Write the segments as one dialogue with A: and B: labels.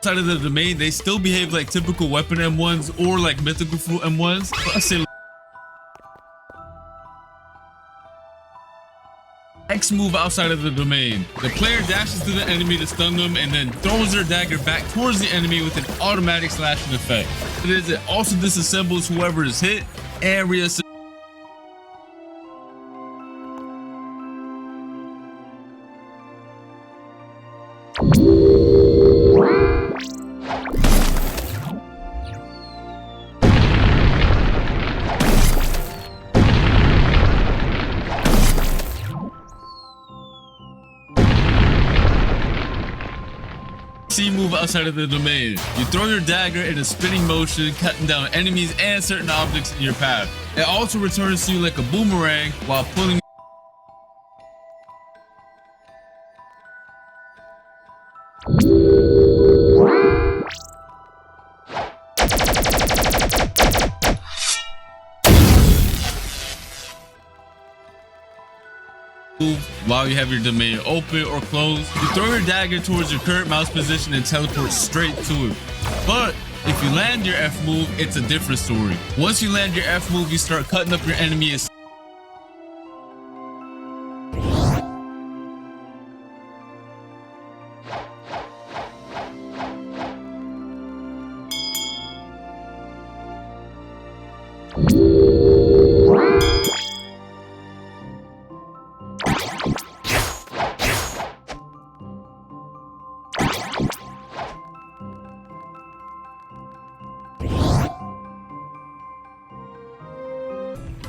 A: Outside of the domain, they still behave like typical weapon M1s or like mythical fruit M1s. But I say X move outside of the domain. The player dashes to the enemy to stun them and then throws their dagger back towards the enemy with an automatic slashing effect. It also disassembles whoever is hit and reassembles. C move outside of the domain. You throw your dagger in a spinning motion, cutting down enemies and certain objects in your path. It also returns to you like a boomerang while pulling. While you have your domain open or closed, you throw your dagger towards your current mouse position and teleport straight to it. But if you land your F move, it's a different story. Once you land your F move, you start cutting up your enemy.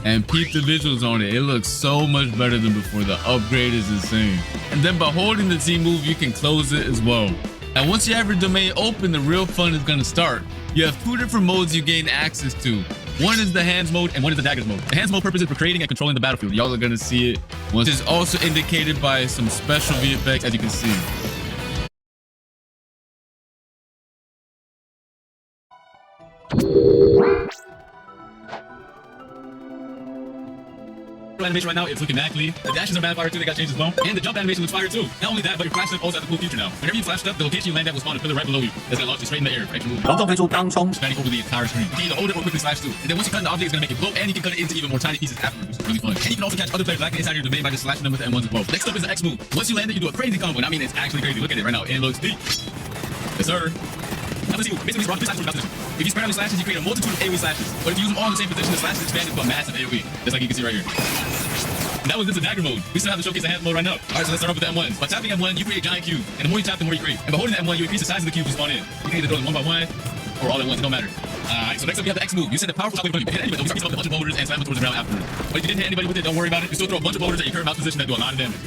A: And peep the visuals on it. It looks so much better than before. The upgrade is insane. And then by holding the Z move, you can close it as well. And once you have your domain open, the real fun is going to start. You have two different modes you gain access to. One is the hands mode and one is the daggers mode. The hands mode purpose is for creating and controlling the battlefield. Y'all are going to see it. Once it's also indicated by some special VFX, as you can see. Animation right now, it's looking mad clean. The dashes are mad fire too, they got changed as well. And the jump animation looks fire too. Not only that, but your flash step also has a cool feature now. Whenever you flash step, the location you land at will spawn a pillar right below you. That's gonna launch you straight in the air for extra movement. Spanning over the entire screen. You can either hold it or quickly slash too. And then once you cut an object, it's gonna make it blow, and you can cut it into even more tiny pieces afterwards, which is really fun. And you can also catch other players lacking inside your domain by just slashing them with the M1s as well. Next up is the X move. Once you land it, you do a crazy combo, and I mean it's actually crazy. Look at it right now. It looks deep. Yes, sir. Now let's see. Basically, run 3 slashes position. If you spread out your slashes, you create a multitude of AoE slashes. But if you use them all in the same position, the slashes expand into a massive AoE. Just like you can see right here. And that was just a dagger mode. We still have to showcase the hand mode right now. Alright, so let's start off with the M1s. By tapping M1, you create a giant cube. And the more you tap, the more you create. And by holding the M1, you increase the size of the cube to spawn in. You can either throw them one by one or all at once. It don't matter. Alright, so next up we have the X move. You send a powerful shockwave from you. Hit anybody, you start a bunch of boulders and slam them towards the ground afterwards. But if you didn't hit anybody with it, don't worry about it. You still throw a bunch of boulders at your current mouse position that do a lot of damage.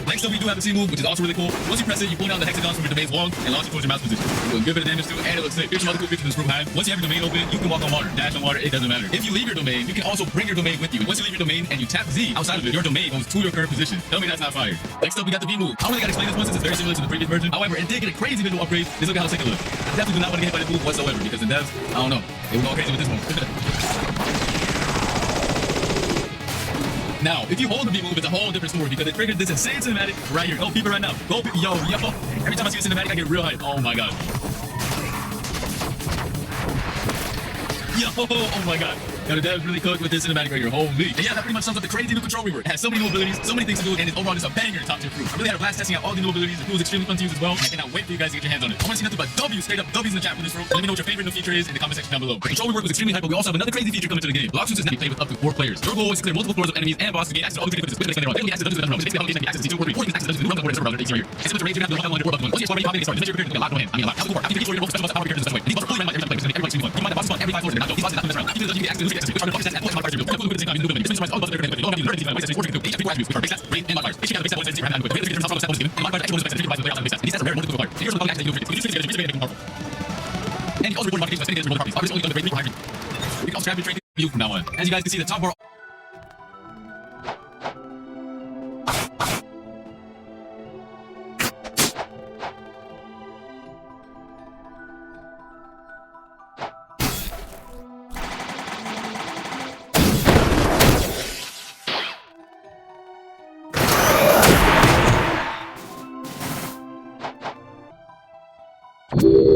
A: Next up, we do have the C move, which is also really cool. Once you press it, you pull down the hexagons from your domain's wall and launch it towards your mouse position. You do a good bit of damage too, and it looks sick. Here's some other cool features in this room hive. Once you have your domain open, you can walk on water, dash on water, it doesn't matter. If you leave your domain, you can also bring your domain with you. And once you leave your domain and you tap Z outside of it, your domain goes to your current position. Tell me that's not fire. Next up, we got the V move. I only gotta explain this one since it's very similar to the previous version. However, it did get a crazy visual upgrade. Just look at how sick it looks. I definitely do not want to get hit by this move whatsoever because in devs, I don't know. They will go crazy with this one. Now, if you hold the V move, it's a whole different story because it triggered this insane cinematic right here. Go peep it right now. Go peep it. Yo. Every time I see a cinematic, I get real hype. Oh my god. Yo, oh my god. Yo, the devs really cooked with this cinematic right here. Holy. And yeah, that pretty much sums up the crazy new control rework. It has so many new abilities, so many things to do, and it's overall just a banger top tier fruit. I really had a blast testing out all the new abilities. It was extremely fun to use as well. I cannot wait for you guys to get your hands on it. I want to see nothing but W, straight up W's in the chat for this fruit. Let me know what your favorite new feature is in the comment section down below. The control rework was extremely hype, but we also have another crazy feature coming to the game. Blox is now played with up to 4 players. Your goal is to clear multiple floors of enemies and bosses to gain access to all the creative abilities. Which makes later on. They don't get access to dungeons and dungeons. They access to 2 or 3. Or you can access to dungeons and dungeons right here. It's similar to Rage, you have to do 1 1 4 buttons. Once you have already started, you get a lot of hands. I mean a lot. How the core. After you get your special power characters in such a way. And these bosses fully randomized every time you play. Everybody's fun. You mind the bosses spawn every 5 floors. They're not these bosses not mess around. After you get access to which are the bosses that all characters do. You have to the same time in the movement. This means all bosses that you don't have to learn these ways to work through. Each have 3 attributes which are base stats, rate, and modifiers. Each have the base stat points and random quick. Basically, different top given. And modifiers actually bonus effects that you can these stats are rare multiple required. Here's the actions that you do. You choose together, you make them powerful. And you also report modifications by spinning against roll properties. Obviously, only done the great behind you. You can also grab your trade view from now on. As you guys can see, the top bar. You